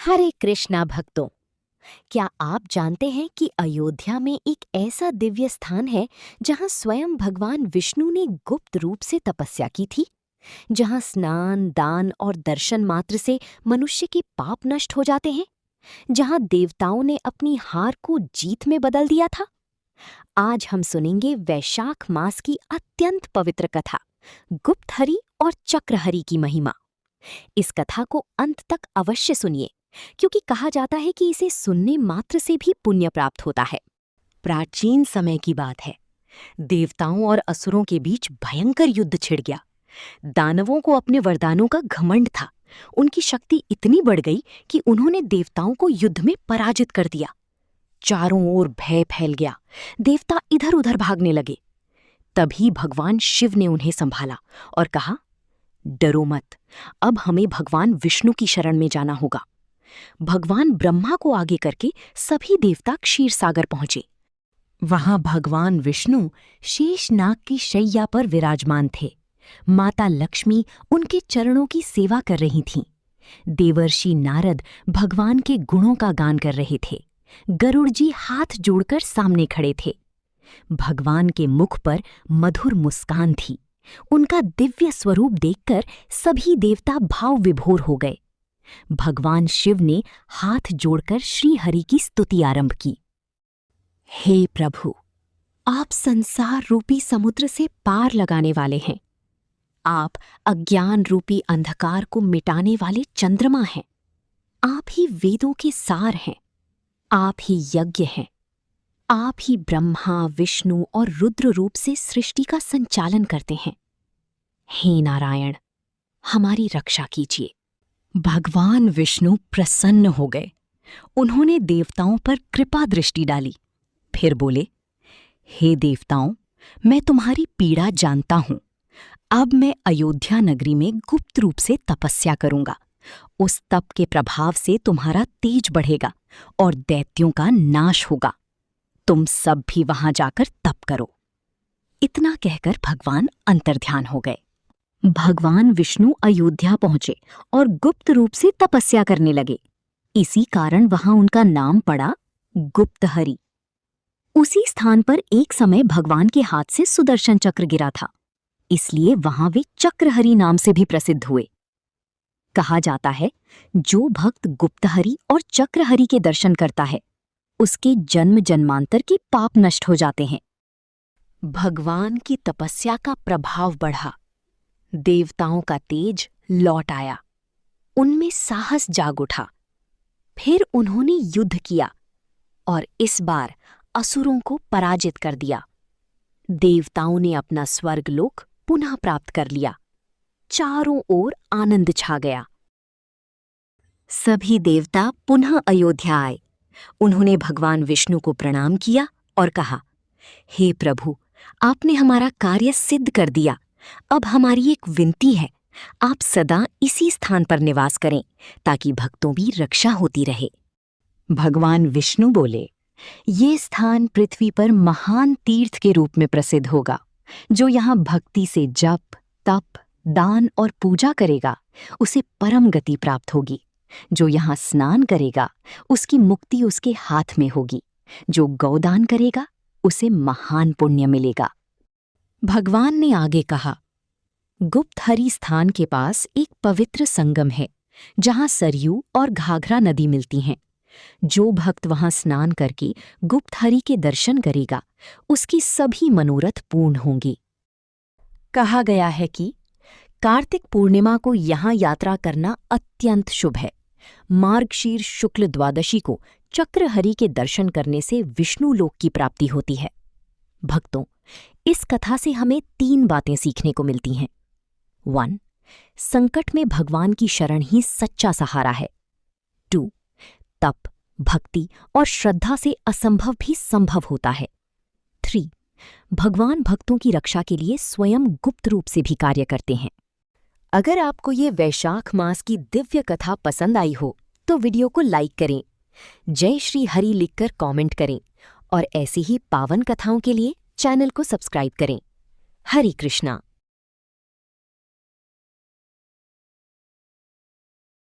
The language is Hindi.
हरे कृष्णा भक्तों, क्या आप जानते हैं कि अयोध्या में एक ऐसा दिव्य स्थान है जहां स्वयं भगवान विष्णु ने गुप्त रूप से तपस्या की थी, जहां स्नान, दान और दर्शन मात्र से मनुष्य के पाप नष्ट हो जाते हैं, जहां देवताओं ने अपनी हार को जीत में बदल दिया था। आज हम सुनेंगे वैशाख मास की अत्यंत पवित्र कथा, गुप्तहरि और चक्रहरि की महिमा। इस कथा को अंत तक अवश्य सुनिए, क्योंकि कहा जाता है कि इसे सुनने मात्र से भी पुण्य प्राप्त होता है। प्राचीन समय की बात है। देवताओं और असुरों के बीच भयंकर युद्ध छिड़ गया। दानवों को अपने वरदानों का घमंड था। उनकी शक्ति इतनी बढ़ गई कि उन्होंने देवताओं को युद्ध में पराजित कर दिया। चारों ओर भय फैल गया। देवता इधर उधर भागने लगे। तभी भगवान शिव ने उन्हें संभाला और कहा, डरो मत, अब हमें भगवान विष्णु की शरण में जाना होगा। भगवान ब्रह्मा को आगे करके सभी देवता क्षीर सागर पहुंचे। वहां भगवान विष्णु शेषनाग की शैया पर विराजमान थे। माता लक्ष्मी उनके चरणों की सेवा कर रही थीं। देवर्षि नारद भगवान के गुणों का गान कर रहे थे। गरुड़ जी हाथ जोड़कर सामने खड़े थे। भगवान के मुख पर मधुर मुस्कान थी। उनका दिव्य स्वरूप देखकर सभी देवता भाव विभोर हो गए। भगवान शिव ने हाथ जोड़कर श्री हरि की स्तुति आरंभ की। हे प्रभु, आप संसार रूपी समुद्र से पार लगाने वाले हैं। आप अज्ञान रूपी अंधकार को मिटाने वाले चंद्रमा हैं। आप ही वेदों के सार हैं। आप ही यज्ञ हैं। आप ही ब्रह्मा, विष्णु और रुद्र रूप से सृष्टि का संचालन करते हैं। हे नारायण, हमारी रक्षा कीजिए। भगवान विष्णु प्रसन्न हो गए। उन्होंने देवताओं पर कृपा दृष्टि डाली। फिर बोले, हे देवताओं, मैं तुम्हारी पीड़ा जानता हूं। अब मैं अयोध्या नगरी में गुप्त रूप से तपस्या करूंगा। उस तप के प्रभाव से तुम्हारा तेज बढ़ेगा और दैत्यों का नाश होगा। तुम सब भी वहां जाकर तप करो। इतना कहकर भगवान अंतर्ध्यान हो गए। भगवान विष्णु अयोध्या पहुंचे और गुप्त रूप से तपस्या करने लगे। इसी कारण वहां उनका नाम पड़ा गुप्तहरि। उसी स्थान पर एक समय भगवान के हाथ से सुदर्शन चक्र गिरा था, इसलिए वहां वे चक्रहरि नाम से भी प्रसिद्ध हुए। कहा जाता है, जो भक्त गुप्तहरि और चक्रहरि के दर्शन करता है, उसके जन्म जन्मांतर के पाप नष्ट हो जाते हैं। भगवान की तपस्या का प्रभाव बढ़ा। देवताओं का तेज लौट आया। उनमें साहस जाग उठा। फिर उन्होंने युद्ध किया और इस बार असुरों को पराजित कर दिया। देवताओं ने अपना स्वर्गलोक पुनः प्राप्त कर लिया। चारों ओर आनंद छा गया। सभी देवता पुनः अयोध्या आए। उन्होंने भगवान विष्णु को प्रणाम किया और कहा, हे प्रभु, आपने हमारा कार्य सिद्ध कर दिया। अब हमारी एक विनती है, आप सदा इसी स्थान पर निवास करें ताकि भक्तों की रक्षा होती रहे। भगवान विष्णु बोले, ये स्थान पृथ्वी पर महान तीर्थ के रूप में प्रसिद्ध होगा। जो यहाँ भक्ति से जप, तप, दान और पूजा करेगा, उसे परम गति प्राप्त होगी। जो यहाँ स्नान करेगा, उसकी मुक्ति उसके हाथ में होगी। जो गौदान करेगा, उसे महान पुण्य मिलेगा। भगवान ने आगे कहा, गुप्तहरि स्थान के पास एक पवित्र संगम है, जहां सरयू और घाघरा नदी मिलती हैं। जो भक्त वहां स्नान करके गुप्तहरि के दर्शन करेगा, उसकी सभी मनोरथ पूर्ण होंगी। कहा गया है कि कार्तिक पूर्णिमा को यहां यात्रा करना अत्यंत शुभ है। मार्गशीर शुक्ल द्वादशी को चक्रहरि के दर्शन करने से विष्णु लोक की प्राप्ति होती है। भक्तों, इस कथा से हमें 3 बातें सीखने को मिलती हैं। 1. संकट में भगवान की शरण ही सच्चा सहारा है। 2. तप, भक्ति और श्रद्धा से असंभव भी संभव होता है। 3. भगवान भक्तों की रक्षा के लिए स्वयं गुप्त रूप से भी कार्य करते हैं। अगर आपको ये वैशाख मास की दिव्य कथा पसंद आई हो तो वीडियो को लाइक करें, जय श्री हरि लिखकर कमेंट करें और ऐसी ही पावन कथाओं के लिए चैनल को सब्सक्राइब करें। हरे कृष्णा।